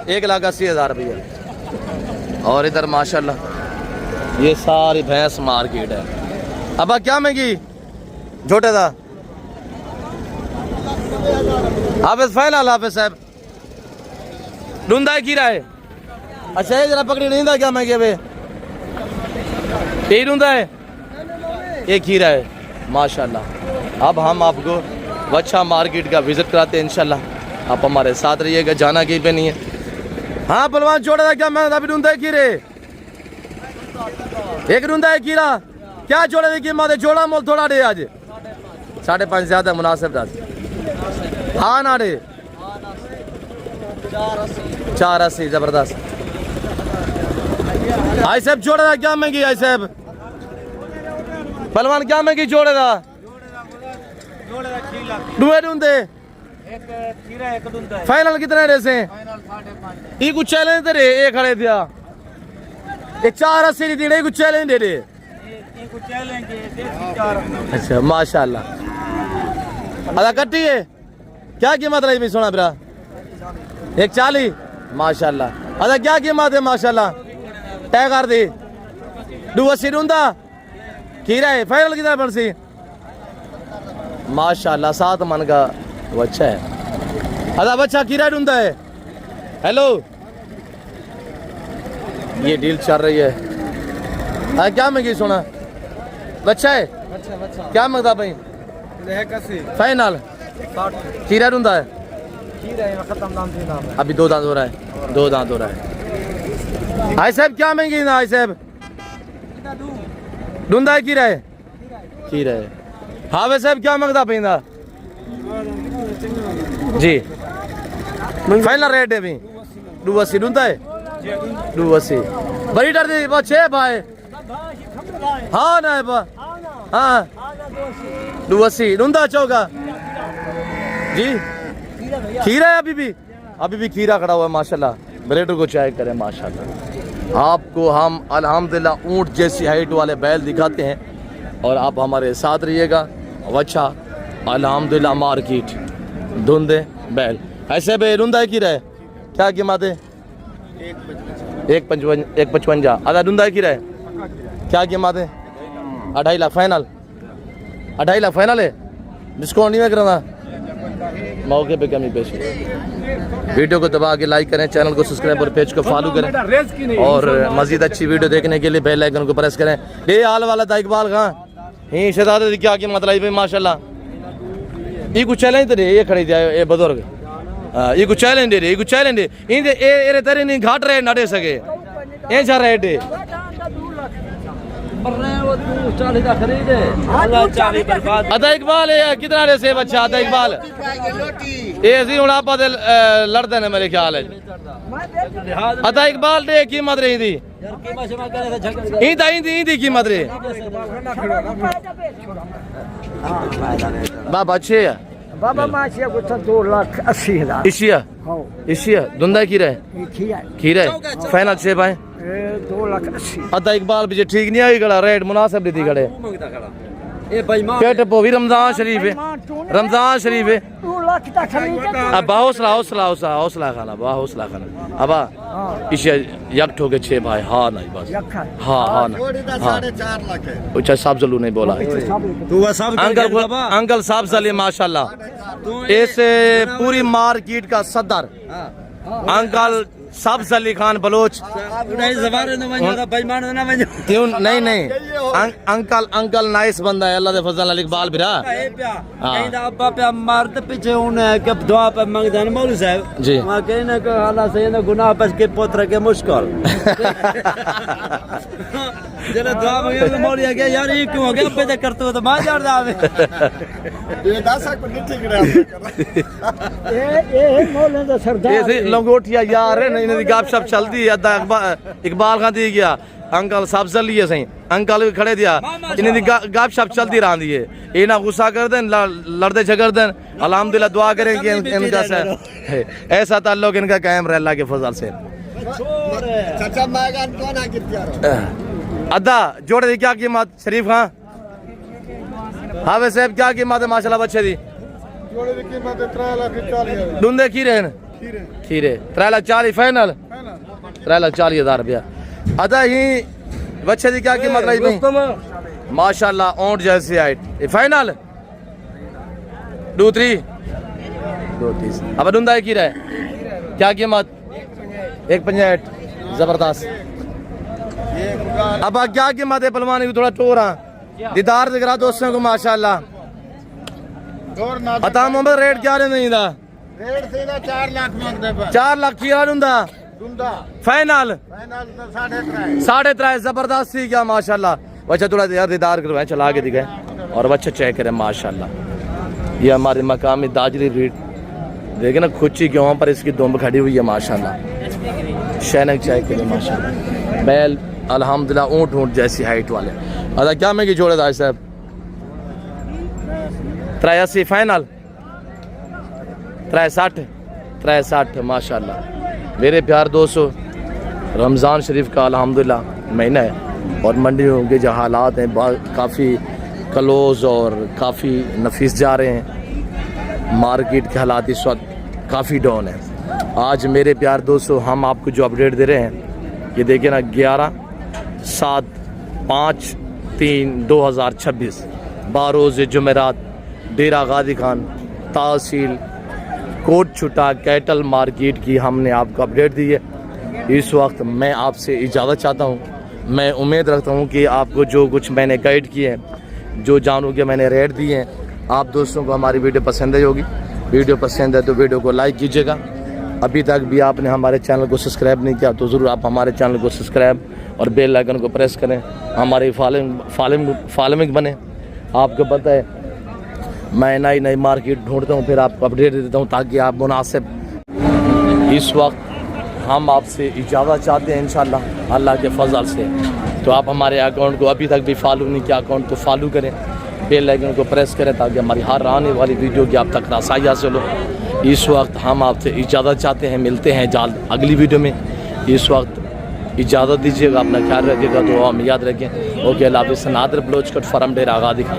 1,80,000 रुपया। और इधर माशाल्लाह ये सारी भैंस मार्केट है। अब क्या महंगी छोटे था? हाफिज फाइनल हाफिज साहब ढूंढा है खीरा है? अच्छा ये जरा पकड़ी नहीं था क्या महंगे अभी? यही ढूंढा है ये खीरा है माशाल्लाह। अब हम आपको वच्छा मार्केट का विजिट कराते हैं इंशाल्लाह। आप हमारे साथ रहिएगा, जाना कहीं पे नहीं है। हाँ पलवान छोड़ा था क्या? मैं अभी ढूंढता है खीरे एक ढूंढा है खीरा क्या छोड़े थे कीमत है? जोड़ा मोल थोड़ा दे आज 5.5 ज्यादा मुनासिब था। हाँ ना रे 480 जबरदस्त। आई साहब छोड़ा था क्या महंगी? आई साहब पलवान क्या महंगी जोड़े था? डूए ढूंढे फाइनल कितने रे से? ये कुछ चैलेंज दे रे ये खड़े थे ये 480 दी कुछ चैलेंज दे रे। अच्छा माशाल्लाह। अदा कट्टी है क्या कीमत रही भी सोना बिरा? 140 माशाल्लाह। अदा क्या कीमत है माशाल्लाह? तय कर दी 280 ढूंढा खीरा है। फाइनल कितना पड़सी? माशाल्लाह 7 मन का बच्चा है। अदा बच्चा खीरा ढूंढा है। हेलो ये डील चल रही है। क्या महंगी सोना बच्चा है? क्या मंगता भाई? फाइनल खीरा ढूंढा है अभी 2 दांत हो रहा है 2 दांत हो रहा है। आई साहब क्या महंगी ना? आई साहब ढूंढा है खीरा है? खीरा है। हाँ वे साहब क्या मंगता पैंदा जी? फाइनल रेट है भी 280 ढूंढा है 280 बड़ी डर दी बस 6 भाई। हाँ ना बा हाँ 280 ढूंढा चौका जी। खीरा है अभी भी खीरा खड़ा हुआ है माशाल्लाह। ब्रेडर को चेक करें माशाल्लाह। आपको हम अल्हम्दुलिल्लाह ऊंट जैसी हाइट वाले बैल दिखाते हैं और आप हमारे साथ रहिएगा। अच्छा अल्हम्दुलिल्लाह मार्केट धुंधे बैल ऐसे बे ढूंढा है खीरा है क्या कीमत है? 155 आधा ढूंढा है खीरा है क्या कीमत है? 2.5 लाख फाइनल 2.5 लाख फाइनल है। डिस्काउंट नहीं करना मौके पे कमी पेश। वीडियो को दबा के लाइक करें, चैनल को सब्सक्राइब और पेज को फॉलो करें और मजीद अच्छी वीडियो देखने के लिए बेल आइकन को प्रेस करें। ये हाल वाला था इकबाल खां ही शहजादे क्या की मतलब भाई माशाल्लाह। ये कुछ चैलेंज दे ये खड़ी जाए ये बुजुर्ग ये कुछ चैलेंज दे ये कुछ चैलेंज दे इन ए तेरे नहीं घाट रहे ना दे सके ये जा रहे थे अदा इकबाल कितना रे से बच्चा? अदा इकबाल ये सी आप लड़ते ने मेरे ख्याल है। अदा इकबाल दे कीमत रही थी ईदी कीमत रे बाबा अच्छे है बाबा माशिया को 2,80,000 इशिया धुंधा की रहे खीरा है फाइनल 6 भाई 2,80,000 अदा इकबाल भी ठीक नहीं आई खड़ा रेट मुनासिब दी खड़े पेट पो भी रमजान शरीफ है रमजान शरीफ है 2 लाख तक खरीद अब हौसला हौसला हौसला हौसला खाना बा हौसला खाना अब इसे यक ठोके 6 भाई हाँ नहीं बस हाँ हाँ ना हाँ 4.5 लाख है अच्छा साहब जलू नहीं बोला अंकल साहब जली माशाल्लाह ऐसे पूरी मार्केट का सदर अंकल सब्ज अली खान बलोच क्यों नहीं अंकल अंकल नाइस बंदा है अल्लाह दे फजल अली इकबाल बिरा अब्बा पे मारते पीछे उन्हें कब दुआ पे मंगदन मौलवी साहब जी वहां कहने को हालात से ना गुनाह पर के पुत्र के मुश्किल जरा दुआ मांगे तो मौलवी के यार ये क्यों हो गया पे तो करते हो तो मां जान दावे ये दासा को नहीं ठीक रहा ये मौलवी दा सरदार ऐसे लंगोटिया यार है इन्हें दी गप शप चलती है अदा इकबाल खान दी गया अंकल साहब जल लिए सही अंकल भी खड़े दिया इन्हें दी गप शप चलती रही है ये ना गुस्सा कर दें लड़ते झगड़ दें अल्हम्दुलिल्लाह दुआ करें कि इनका ऐसा ताल्लुक इनका कायम रहे अल्लाह के फजल से चाचा मांगा तो ना कितना अदा जोड़े दी क्या कीमत शरीफ खां हावे साहब क्या कीमत है माशाल्लाह बच्चे दी जोड़े की कीमत 3,40,000 डूंदे खीरे हैं खीरे 3,40,000 फाइनल 3,40,000 रुपया अदा ही बच्चे दी क्या कीमत रही भाई माशाल्लाह ऊंट जैसी हाइट ये फाइनल 2-3 अब डूंदा की रहे क्या कीमत 1.65 जबरदस्त अब क्या कीमत है पलवानी को थोड़ा टोरा दीदार दिख रहा दोस्तों को माशाल्लाह अता मोहम्मद रेट क्या रहे नहीं था रेट सीधा 4 लाख मांगदे पर 4 लाख की डूंदा दुंदा फाइनल फाइनल 3.5 जबरदस्त थी क्या माशाल्लाह बच्चा थोड़ा यार दीदार करवाए चला के दिखाए और बच्चा चेक करें माशाल्लाह ये हमारी मकामी दाजरी ब्रीड देखे ना खुची गेहूं पर इसकी दुम्ब खड़ी हुई है माशाल्लाह शहनक चेक करें माशाल्लाह बैल अल्हम्दुलिल्लाह ऊंट जैसी हाइट वाले अदा क्या में की जोड़े दाई साहब 83 फाइनल 63 माशाल्लाह मेरे प्यार दोस्तों रमज़ान शरीफ का अल्हम्दुलिल्लाह महीना है और मंडियों के जो हालात हैं काफ़ी क्लोज और काफ़ी नफीस जा रहे हैं मार्केट के हालात इस वक्त काफ़ी डाउन है आज मेरे प्यार दोस्तों हम आपको जो अपडेट दे रहे हैं ये देखिए ना 11/5/3/2026 बारोज़ जुमेरात डेरा गाजी खान तहसील कोट छुटा कैटल मार्केट की हमने आपको अपडेट दी है। इस वक्त मैं आपसे इजाज़त चाहता हूँ। मैं उम्मीद रखता हूँ कि आपको जो कुछ मैंने गाइड किए हैं जो जानू के मैंने रेट दिए हैं आप दोस्तों को हमारी वीडियो पसंद आई होगी। वीडियो पसंद है तो वीडियो को लाइक कीजिएगा। अभी तक भी आपने हमारे चैनल को सब्सक्राइब नहीं किया तो ज़रूर आप हमारे चैनल को सब्सक्राइब और बेल आइकन को प्रेस करें, हमारी फॉलोइंग बने। आपको पता है मैं नई नई मार्केट ढूंढता हूँ फिर आपको अपडेट देता हूँ ताकि आप मुनासिब। इस वक्त हम आपसे इजाज़त चाहते हैं इंशाल्लाह अल्लाह के फजल से। तो आप हमारे अकाउंट को अभी तक भी फॉलो नहीं किया अकाउंट को फॉलो करें, बेल आइकन को प्रेस करें ताकि हमारी हर आने वाली वीडियो की आप तक रसाई हासिल हो। इस वक्त हम आपसे इजाज़त चाहते हैं, मिलते हैं जल्द अगली वीडियो में। इस वक्त इजाज़त दीजिएगा, अपना ख्याल रखिएगा, दुआ में याद रखें। ओके अल्लाह हाफ़िज़। नादिर बलोच कट फार्म डेरा गाजी खान।